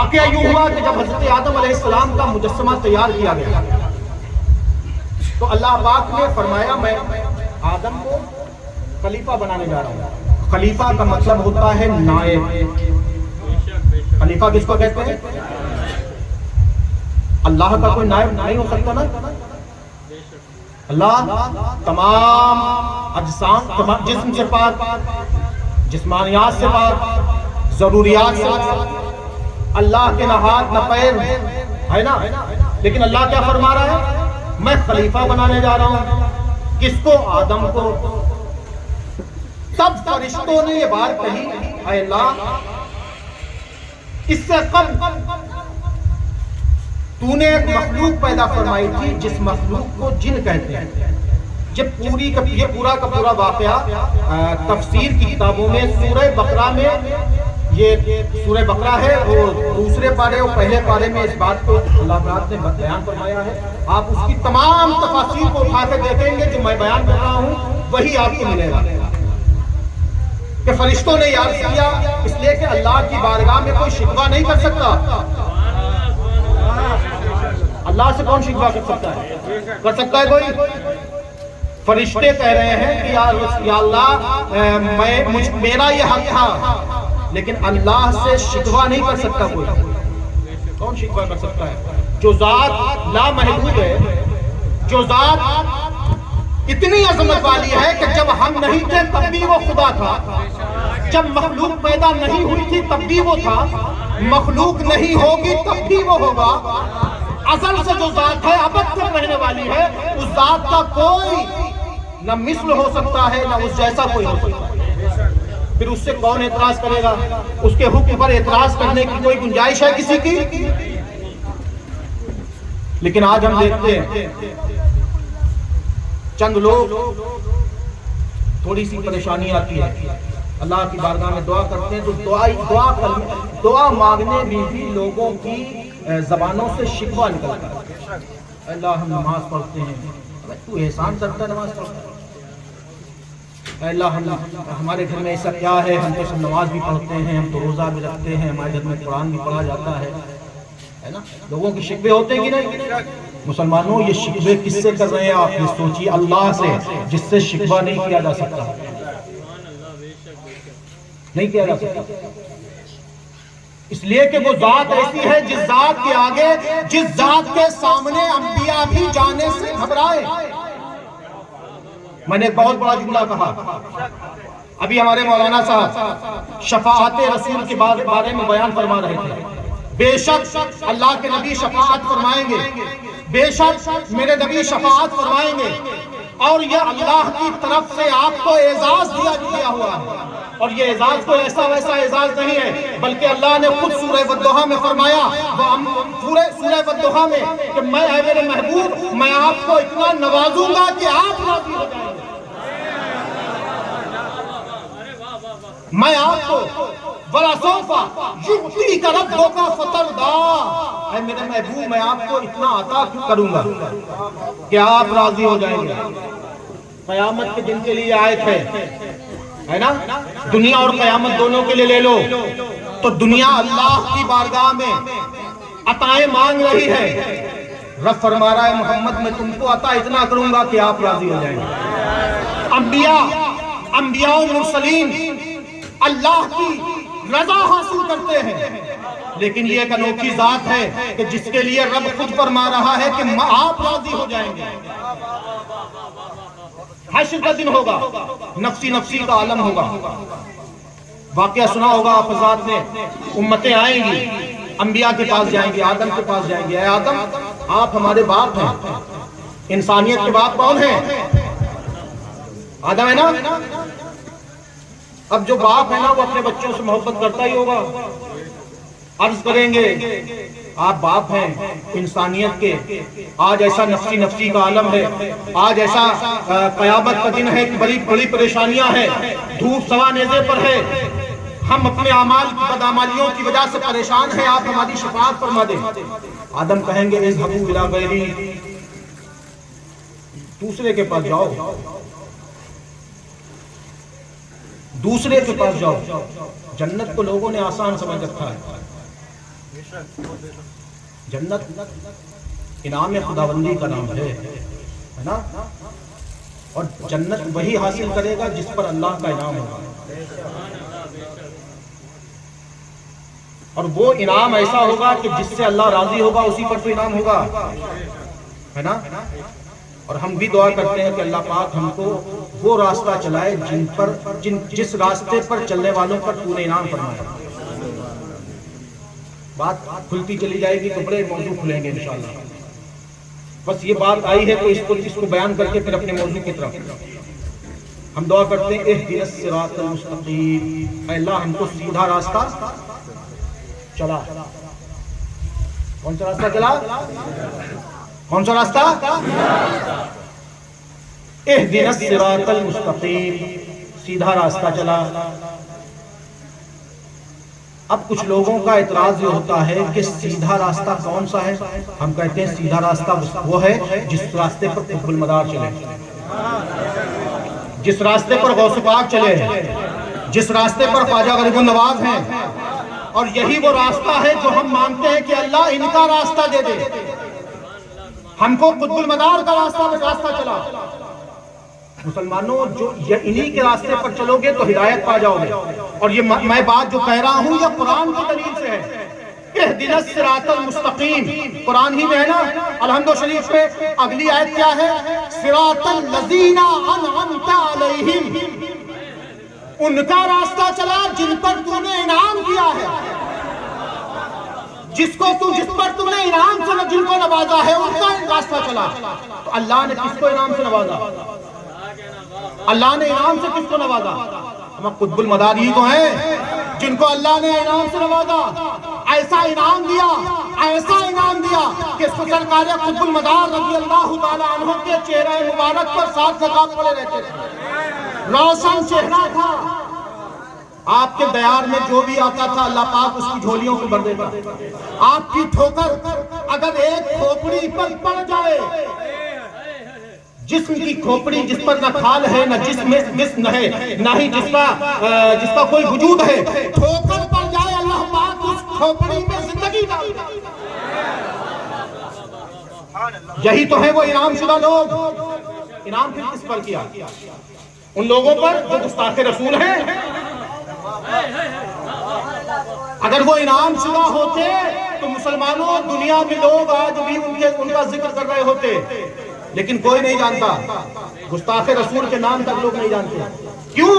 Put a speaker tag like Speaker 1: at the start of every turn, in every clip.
Speaker 1: واقعہ یوں ہوا کہ جب حضرت آدم علیہ السلام کا مجسمہ تیار کیا گیا تو اللہ پاک نے فرمایا میں آدم کو خلیفہ بنانے جا رہا ہوں. خلیفہ کا مطلب ہوتا ہے نائب. خلیفہ کس کو کہتے ہیں؟ اللہ کا کوئی نائب نہیں ہو سکتا نا. اللہ تمام اجسام جسم سے پاک، جسمانیات سے پاک، ضروریات سے پاک. اللہ کے نہ ہاتھ نہ پیر ہے نا، لیکن اللہ کیا فرما رہا ہے؟ میں خلیفہ بنانے جا رہا ہوں. کس کو؟ آدم کو. تب فرشتوں نے یہ بات کہی اے اللہ اس سے قبل تو نے ایک مخلوق پیدا فرمائی تھی جس مخلوق کو جن کہتے ہیں. جب یہ پورا کا پورا واقعہ تفسیر کی کتابوں میں سورہ بقرہ میں، یہ سورہ بقرہ ہے اور دوسرے پارے اور پہلے پارے میں اس بات کو اللہ تعالیٰ نے بیان فرمایا ہے. آپ اس کی تمام تفاسیر کو اٹھا کے دیکھیں گے جو میں بیان کر رہا ہوں وہی آپ کو ملے گا کہ فرشتوں نے یاد کیا اس لیے کہ اللہ کی بارگاہ میں کوئی شکوہ نہیں کر سکتا. اللہ سے کون شکوہ کر سکتا ہے؟ کر سکتا ہے کوئی؟ فرشتے کہہ رہے ہیں کہ یا اللہ میرا یہ حق تھا، لیکن اللہ سے شکوہ نہیں کر سکتا کوئی. کون شکوہ کر سکتا ہے؟ جو ذات لا محدود ہے، جو ذات اتنی عظمت والی ہے کہ جب ہم نہیں تھے تب بھی وہ خدا تھا، جب مخلوق پیدا نہیں ہوئی تھی تب بھی وہ تھا، مخلوق نہیں ہوگی تب بھی وہ ہوگا. ازل سے جو ذات ہے ابد تک رہنے والی ہے، اس ذات کا کوئی نہ مثل ہو سکتا ہے نہ اس جیسا کوئی ہو سکتا ہے. پھر اس سے کون اعتراض کرے گا؟ اس کے حکم پر اعتراض کرنے کی کوئی گنجائش ہے کسی کی؟ لیکن آج ہم دیکھتے ہیں چند لوگ تھوڑی سی پریشانی آتی ہے اللہ کی بارگاہ میں دعا کرتے ہیں تو دعا مانگنے میں بھی لوگوں کی زبانوں سے شکوہ نکلتا ہے. اللہ ہم نماز پڑھتے ہیں، تو احسان کرتا ہے نماز پڑھتا ہے. اللہ ہمارے گھر میں ایسا کیا ہے؟ ہم تو سب نماز بھی پڑھتے ہیں، ہم تو روزہ بھی رکھتے ہیں، ہمارے گھر میں قرآن بھی پڑھا جاتا ہے نا. لوگوں کے شکوے ہوتے ہیں کہ نہیں؟ مسلمانوں یہ شکوے کس سے کر رہے ہیں؟ آپ یہ سوچیے، اللہ سے جس سے شکوہ نہیں کیا جا سکتا، نہیں کیا جا سکتا. اس لیے کہ وہ ذات ایسی ہے جس ذات کے آگے، جس ذات کے سامنے انبیاء بھی جانے سے گھبرائے. میں نے ایک بہت بڑا جملہ کہا ابھی ہمارے مولانا صاحب شفاعت رسول کے بارے میں بیان فرما رہے تھے. بے شک اللہ کے نبی شفاعت فرمائیں گے، بے شک میرے نبی شفاعت فرمائیں گے، اور یہ اللہ کی طرف سے آپ کو اعزاز دیا ہوا ہے. اور یہ اعزاز کوئی ایسا ویسا اعزاز نہیں ہے، بلکہ اللہ نے خود سورہ والضحیٰ میں فرمایا، سورہ والضحیٰ میں کہ میں اے میرے محبوب میں آپ کو اتنا نوازوں گا کہ آپ راضی ہو جائیں گے. میں آپ کو وَلَسَوْفَ يُعْطِيكَ رَبُّكَ فَتَرْضَىٰ، اے میرے محبوب میں آپ کو اتنا عطا کروں گا کہ آپ راضی ہو جائیں گے. قیامت کے دن کے لیے آیت ہے نا، دنیا اور قیامت دونوں کے لیے لے لو تو دنیا اللہ کی بارگاہ میں عطائیں مانگ رہی ہے، رب فرما رہا ہے محمد میں تم کو عطا اتنا کروں گا کہ آپ راضی ہو جائیں گے. انبیاء و مرسلین اللہ کی رضا حاصل کرتے ہیں، لیکن یہ ایک انوکھی ذات ہے کہ جس کے لیے رب خود فرما رہا ہے کہ آپ راضی ہو جائیں گے. حشر کا دن ہوگا، نفسی نفسی کا عالم ہوگا. واقعہ سنا ہوگا آپ حضرات نے، امتیں آئیں گی، انبیاء کے پاس جائیں گے، آدم کے پاس جائیں گے. اے آدم آپ ہمارے باپ ہیں، انسانیت کے باپ کون ہیں؟ آدم ہے نا. اب جو باپ ہے نا وہ اپنے بچوں سے محبت کرتا ہی ہوگا. عرض کریں گے آپ باپ ہیں انسانیت کے، آج ایسا نفسی نفسی کا عالم ہے، آج ایسا قیامت کا دن ہے کہ بڑی بڑی پریشانیاں ہیں، دھوپ سوا نیزے پر ہے، ہم اپنے اعمال کی بدعمالیوں کی وجہ سے پریشان ہیں، آپ ہماری شفاعت فرما دیں. آدم کہیں گے اذهبوا الى غیری، دوسرے کے پاس جاؤ، دوسرے کے پاس جاؤ. جنت کو لوگوں نے آسان سمجھ رکھا ہے، جنت انعام خداوندی کا نام ہے نا، اور جنت وہی حاصل کرے گا جس پر اللہ کا انعام ہوگا، اور وہ انعام ایسا ہوگا کہ جس سے اللہ راضی ہوگا اسی پر تو انعام ہوگا، ہے نا۔ اور ہم بھی دعا کرتے ہیں کہ اللہ پاک ہم کو وہ راستہ چلائے جس راستے پر چلنے والوں پر تو نے انعام فرمایا۔ بات کھلتی چلی جائے گی تو بڑے موضوع کھلیں گے انشاءاللہ، بس یہ بات آئی ہے تو اس کو بیان کر کے پھر اپنے موضوع کی طرف ہم دعا کرتے ہیں، اہدنا الصراط المستقیم، اے اللہ ہم کو سیدھا راستہ چلا۔ کون سا راستہ چلا؟ کون سا راستہ؟ اہدنا الصراط المستقیم، سیدھا راستہ چلا۔ اب کچھ لوگوں کا اعتراض یہ ہوتا ہے کہ سیدھا راستہ کون سا ہے؟ ہم کہتے ہیں سیدھا راستہ وہ ہے جس راستے پر قطب المدار چلے، جس راستے پر غوث پاک چلے، جس راستے پر خواجہ غریب النواز ہیں، اور یہی وہ راستہ ہے جو ہم مانتے ہیں کہ اللہ ان کا راستہ دے دے، ہم کو قطب المدار کا راستہ چلا۔ مسلمانوں جو انہی کے راستے پر چلو گے تو ہدایت پا جاؤ گے، اور یہ میں بات جو کہہ رہا ہوں یہ قرآن کی دلیل سے ہے۔ اہدنا الصراط المستقیم قرآن ہی میں ہے نا، الحمد شریف میں اگلی آیت کیا ہے؟ صراط الذین انعمت علیہم، ان کا راستہ چلا جن پر تو نے انعام کیا ہے، جس پر تم نے انعام سے جن کو نوازا ہے ان کا راستہ چلا۔ تو اللہ نے کس کو انعام سے نوازا؟ اللہ نے انعام سے کس کو نوازا؟ ہم قطب المدار ہی تو ہیں جن کو اللہ نے انعام سے نوازا، ایسا انعام دیا کہ اس کو سرکار قطب المدار رضی اللہ تعالیٰ عنہ کے چہرہ مبارک پر 7 زکات پڑے رہتے تھے، روشن چہرہ تھا، آپ کے دیار میں جو بھی آتا تھا اللہ پاک اس کی جھولیوں کو بھر دیتا۔ آپ کی ٹھوکر اگر ایک کھوپڑی پر پڑ جائے، جسم کی کھوپڑی جس پر نہ کھال ہے نہ جسم ہے نہ ہی جس کا کوئی وجود ہے، ٹھوکر پڑ جائے اللہ پاک اس کھوپڑی میں زندگی ڈال دے۔ یہی تو ہے وہ انعام شدہ لوگ۔ انعام پھر کس پر کیا؟ ان لوگوں پر جو گستاخ رسول ہیں۔ اگر وہ انعام شدہ ہوتے تو مسلمانوں دنیا میں لوگ آج بھی ان کا ذکر کر رہے ہوتے، لیکن کوئی نہیں جانتا، گستاخ رسول کے نام تک لوگ نہیں جانتے۔ کیوں؟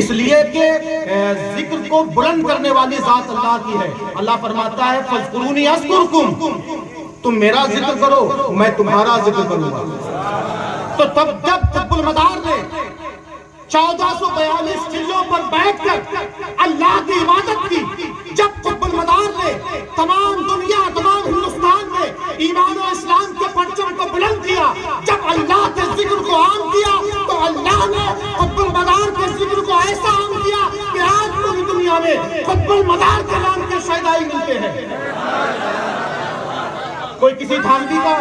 Speaker 1: اس لیے کہ ذکر کو بلند کرنے والی ذات اللہ کی ہے۔ اللہ فرماتا ہے فاذکرونی اذکرکم، تم میرا ذکر کرو میں تمہارا ذکر کروں گا۔ تو تب جب قطب المدار نے 1442 چلوں پر بیٹھ کر اللہ کی عبادت کی، جب قطب المدار نے تمام دنیا تمام ہندوستان میں ایمان و اسلام کے پرچم کو بلند کیا، جب اللہ کے ذکر کو عام کیا تو اللہ نے قطب المدار کے ذکر کو ایسا عام کیا کہ آج پوری دنیا میں قطب المدار کے نام کے شہدائی ملتے ہیں۔ کوئی کسی تھانوی کا